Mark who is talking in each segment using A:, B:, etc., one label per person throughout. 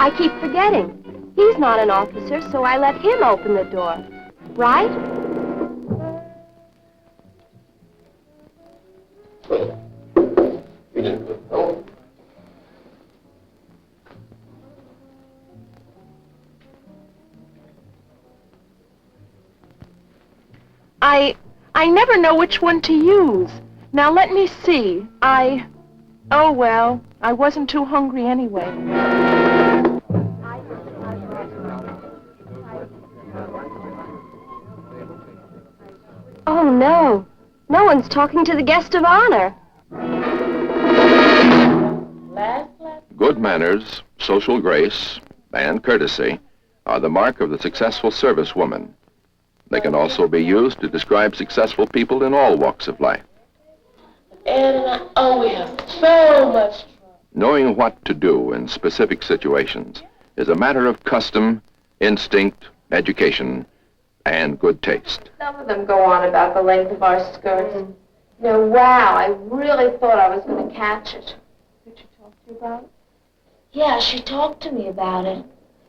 A: I keep forgetting. He's not an officer, so I let him open the door. Right? I never know which one to use. Now, let me see. Oh, well, I wasn't too hungry anyway. Oh, no. No one's talking to the guest of honor.
B: Good manners, social grace, and courtesy are the mark of the successful service woman. They can also be used to describe successful people in all walks of life.
C: And we have so much trouble.
B: Knowing what to do in specific situations is a matter of custom, instinct, education, and good taste.
C: Some of them go on about the length of our skirts. You know, wow, I really thought I was going to catch it.
A: Did she talk to you about it?
C: Yeah, she talked to me about it.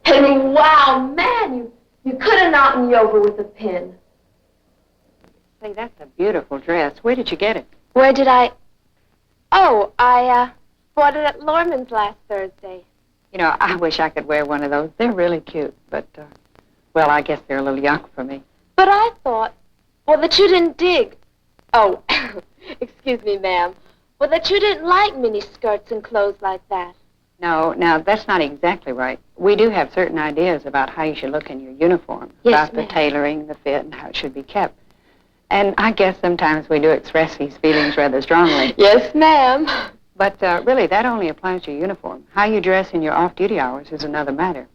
C: And wow, man, you could have knocked me over with a pin.
D: Say, that's a beautiful dress. Where did you get it?
A: Where did I... Oh, I bought it at Lorman's last Thursday.
D: You know, I wish I could wear one of those. They're really cute, but, well, I guess they're a little young for me.
A: But I thought, well, that you didn't dig. Oh, excuse me, ma'am. Well, that you didn't like mini skirts and clothes like that.
D: No, now, that's not exactly right. We do have certain ideas about how you should look in your uniform.
A: Yes,
D: about the tailoring, the fit, and how it should be kept. And I guess sometimes we do express these feelings rather strongly.
A: Yes, ma'am.
D: But really, that only applies to your uniform. How you dress in your off-duty hours is another matter.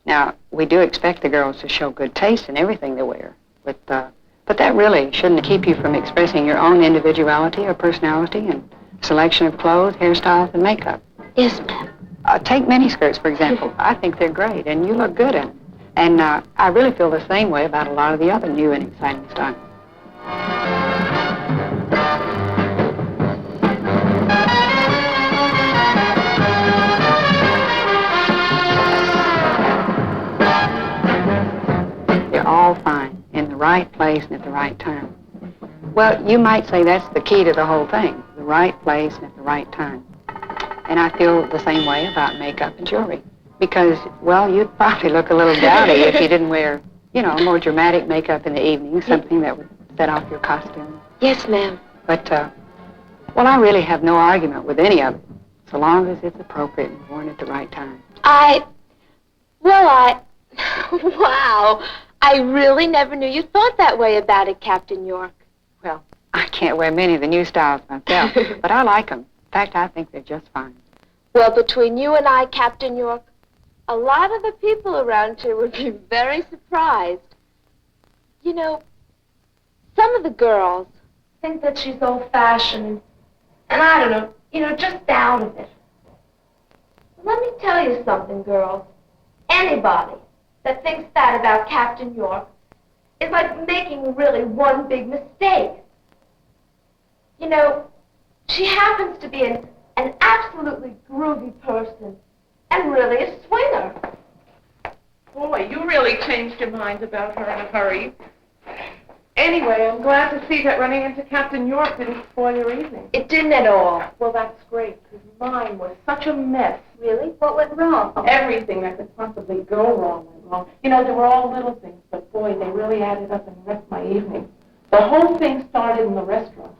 D: Now, we do expect the girls to show good taste in everything they wear. But that really shouldn't keep you from expressing your own individuality or personality and selection of clothes, hairstyles, and makeup.
A: Yes, ma'am.
D: Take miniskirts, for example. I think they're great, and you look good in them. And I really feel the same way about a lot of the other new and exciting styles. They're all fine, in the right place and at the right time. Well, you might say that's the key to the whole thing, the right place and at the right time. And I feel the same way about makeup and jewelry. Because, well, you'd probably look a little dowdy if you didn't wear, you know, more dramatic makeup in the evening, something that would set off your costume.
A: Yes, ma'am.
D: But, well, I really have no argument with any of it, so long as it's appropriate and worn at the right time.
A: Wow, I really never knew you thought that way about it, Captain York.
D: Well, I can't wear many of the new styles myself, but I like them. In fact, I think they're just fine.
A: Well, between you and I, Captain York, a lot of the people around here would be very surprised. You know, some of the girls think that she's old-fashioned, and I don't know, you know, just out of it. Let me tell you something, girls. Anybody that thinks that about Captain York is like making really one big mistake. You know, she happens to be an absolutely groovy person and really a swinger.
E: Boy, you really changed your mind about her in a hurry. Anyway, I'm glad to see that running into Captain York didn't spoil your evening.
A: It didn't at all.
E: Well, that's great, because mine was such a mess.
A: Really? What went wrong?
E: Everything that could possibly go wrong went wrong. You know, they were all little things, but boy, they really added up and wrecked my evening. The whole thing started in the restaurant.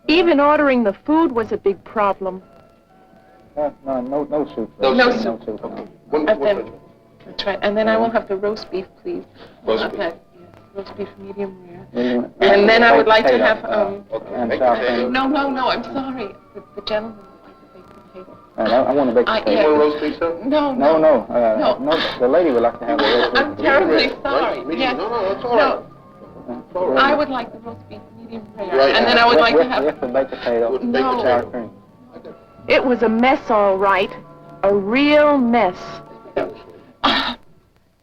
F: Even ordering the food was a big problem.
G: No soup.
E: No soup.
G: Okay.
E: That's right. And then I will have the roast beef, please.
B: Roast beef.
E: Yes, roast beef medium rare. And then I would like to have,
B: Okay, baked potato.
E: No, I'm sorry. The gentleman would like the baked potato.
G: I want a baked potato.
E: Yeah.
B: You want roast beef, sir?
E: No.
G: The lady would like to have the roast beef.
E: I'm terribly sorry.
B: Right?
E: Yes.
B: No, that's all right. It's all right.
E: I would like the roast beef medium rare.
B: Right.
E: And then I would like to have...
G: With the baked potato.
B: With the baked
E: No.
G: Sour
B: potato.
G: cream.
F: It was a mess, all right. A real mess.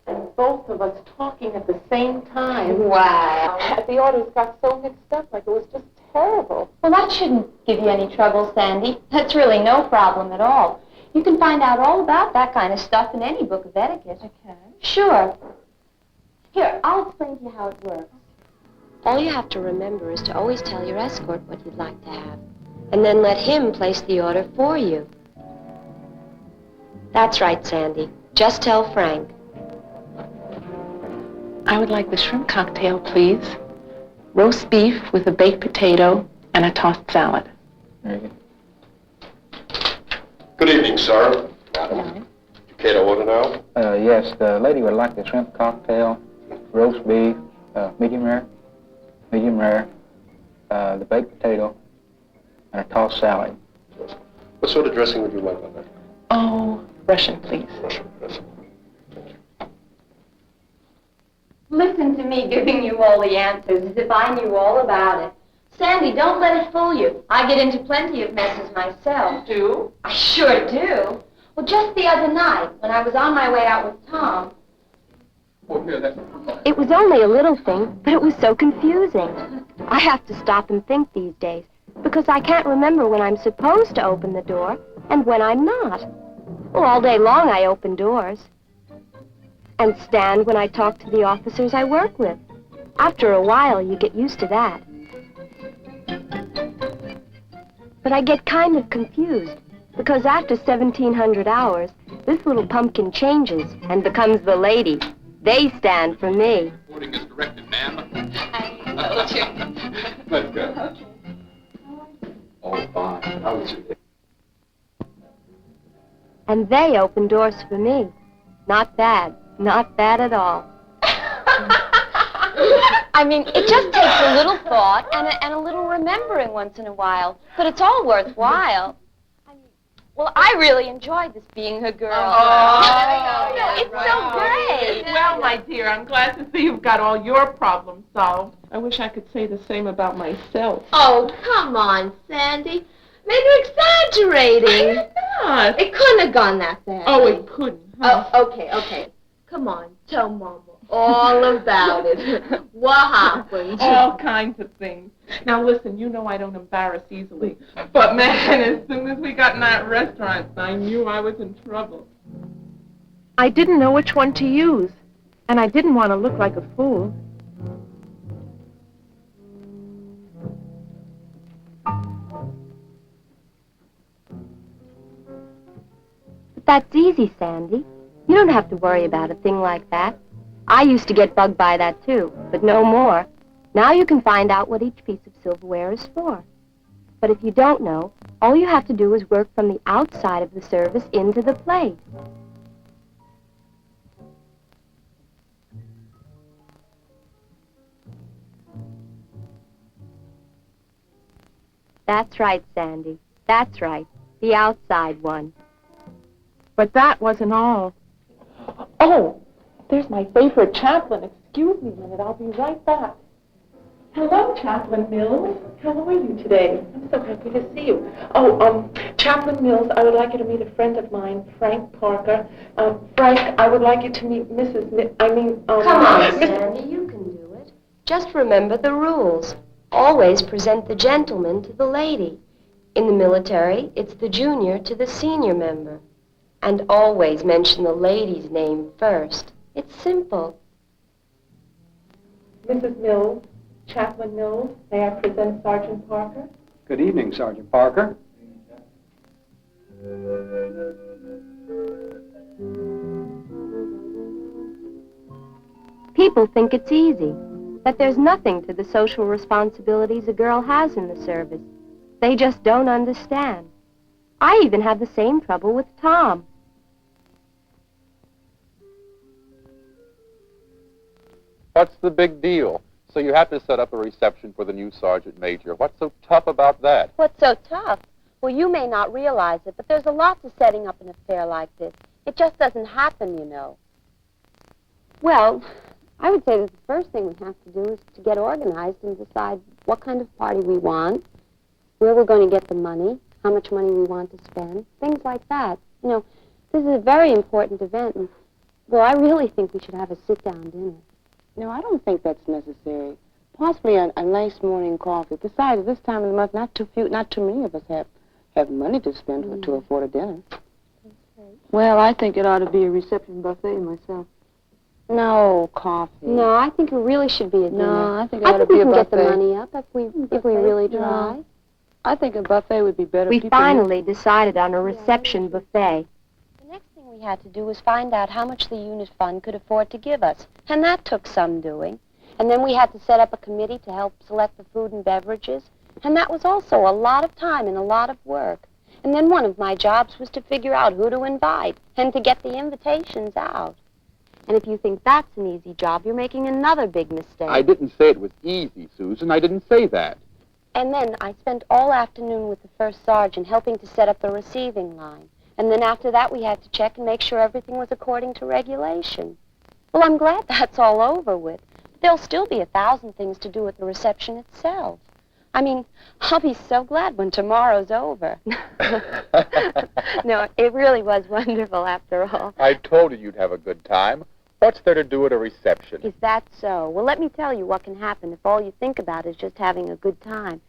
E: And both of us talking at the same time.
A: Wow.
E: The orders got so mixed up, like it was just terrible.
A: Well, that shouldn't give you any trouble, Sandy. That's really no problem at all.
C: You can find out all about that kind of stuff in any book of etiquette.
E: I can.
C: Sure. Here, I'll explain to you how it works. All you have to remember is to always tell your escort what you'd like to have, and then let him place the order for you. That's right, Sandy. Just tell Frank.
F: I would like the shrimp cocktail, please. Roast beef with a baked potato and a tossed salad.
G: Very good.
B: Good evening, sir. Madam. Did you care to order now?
G: Yes, the lady would like the shrimp cocktail, roast beef, medium rare, the baked potato, and a tossed salad.
B: What sort of dressing would you like on that?
F: Oh, Russian, please.
B: Russian dressing.
C: Listen to me giving you all the answers as if I knew all about it. Sandy, don't let it fool you. I get into plenty of messes myself.
E: You do?
C: I sure do. Well, just the other night, when I was on my way out with Tom... It was only a little thing, but it was so confusing. I have to stop and think these days, because I can't remember when I'm supposed to open the door and when I'm not. Well, all day long I open doors. And stand when I talk to the officers I work with. After a while, you get used to that. But I get kind of confused, because after 1,700 hours, this little pumpkin changes and becomes the lady. They stand for me.
B: Reporting is directed, ma'am.
C: I told you.
B: Let's go. Oh, fine. How was it?
C: And they open doors for me. Not bad. Not bad at all. I mean, it just takes a little thought and a little remembering once in a while. But it's all worthwhile. Well, I really enjoyed this being a girl.
E: Oh,
C: it's so great.
E: Well, my dear, I'm glad to see you've got all your problems solved. I wish I could say the same about myself.
A: Oh, come on, Sandy. Maybe you're exaggerating.
E: Not.
A: It couldn't have gone that bad.
E: Oh, it couldn't. Huh?
A: Oh, okay. Come on, tell Mama all about it. What happened?
E: All kinds of things. Now, listen, you know I don't embarrass easily. But, man, as soon as we got in that restaurant, I knew I was in trouble.
F: I didn't know which one to use, and I didn't want to look like a fool.
C: But that's easy, Sandy. You don't have to worry about a thing like that. I used to get bugged by that, too, but no more. Now you can find out what each piece of silverware is for. But if you don't know, all you have to do is work from the outside of the service into the plate. That's right, Sandy. That's right. The outside one.
F: But that wasn't all.
E: Oh, there's my favorite chaplain. Excuse me a minute. I'll be right back. Hello, Chaplain Mills. How are you today? I'm so happy to see you. Oh, Chaplain Mills, I would like you to meet a friend of mine, Frank Parker. Frank, I would like you to meet Come
C: on, Sandy, you can do it. Just remember the rules. Always present the gentleman to the lady. In the military, it's the junior to the senior member. And always mention the lady's name first. It's simple.
E: Mrs. Mills, Chaplain Mills, may I present Sergeant Parker?
H: Good evening, Sergeant Parker.
C: People think it's easy, that there's nothing to the social responsibilities a girl has in the service. They just don't understand. I even had the same trouble with Tom.
I: What's the big deal? So you have to set up a reception for the new sergeant major. What's so tough about that?
C: What's so tough? Well, you may not realize it, but there's a lot to setting up an affair like this. It just doesn't happen, you know. Well, I would say that the first thing we have to do is to get organized and decide what kind of party we want, where we're going to get the money, how much money we want to spend, things like that. You know, this is a very important event, and, well, I really think we should have a sit-down dinner.
D: No, I don't think that's necessary. Possibly a nice morning coffee. Besides, at this time of the month, not too many of us have money to spend to afford a dinner.
J: Well, I think it ought to be a reception buffet myself.
C: No, coffee. No, I think it really should be a dinner.
J: No, I think it ought to be a
C: we can get the
J: buffet.
C: money up if we really try.
J: No. I think a buffet would be better.
C: We
J: People
C: finally decided on a reception buffet. The next thing we had to do was find out how much the unit fund could afford to give us, and that took some doing. And then we had to set up a committee to help select the food and beverages, and that was also a lot of time and a lot of work. And then one of my jobs was to figure out who to invite and to get the invitations out. And if you think that's an easy job, you're making another big mistake.
I: I didn't say it was easy, Susan. I didn't say that.
C: And then I spent all afternoon with the first sergeant helping to set up the receiving line. And then after that, we had to check and make sure everything was according to regulation. Well, I'm glad that's all over with. But there'll still be 1,000 things to do at the reception itself. I mean, I'll be so glad when tomorrow's over. No, it really was wonderful after all.
I: I told you you'd have a good time. What's there to do at a reception?
C: Is that so? Well, let me tell you what can happen if all you think about is just having a good time.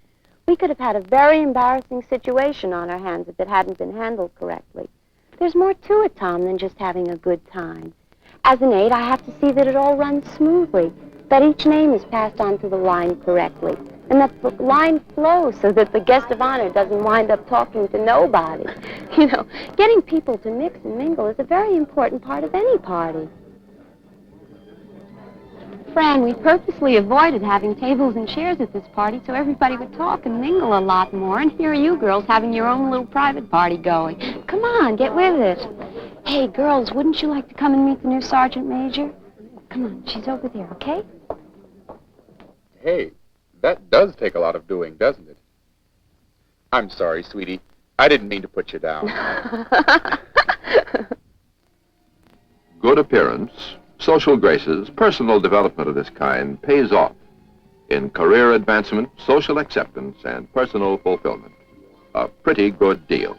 C: We could have had a very embarrassing situation on our hands if it hadn't been handled correctly. There's more to it, Tom, than just having a good time. As an aide, I have to see that it all runs smoothly, that each name is passed on to the line correctly, and that the line flows so that the guest of honor doesn't wind up talking to nobody. You know, getting people to mix and mingle is a very important part of any party. Fran, we purposely avoided having tables and chairs at this party so everybody would talk and mingle a lot more, and here are you girls having your own little private party going. Come on, get with it. Hey, girls, wouldn't you like to come and meet the new Sergeant Major? Come on, she's over there, okay?
I: Hey, that does take a lot of doing, doesn't it? I'm sorry, sweetie. I didn't mean to put you down.
B: Good appearance, social graces, personal development of this kind pays off in career advancement, social acceptance, and personal fulfillment. A pretty good deal.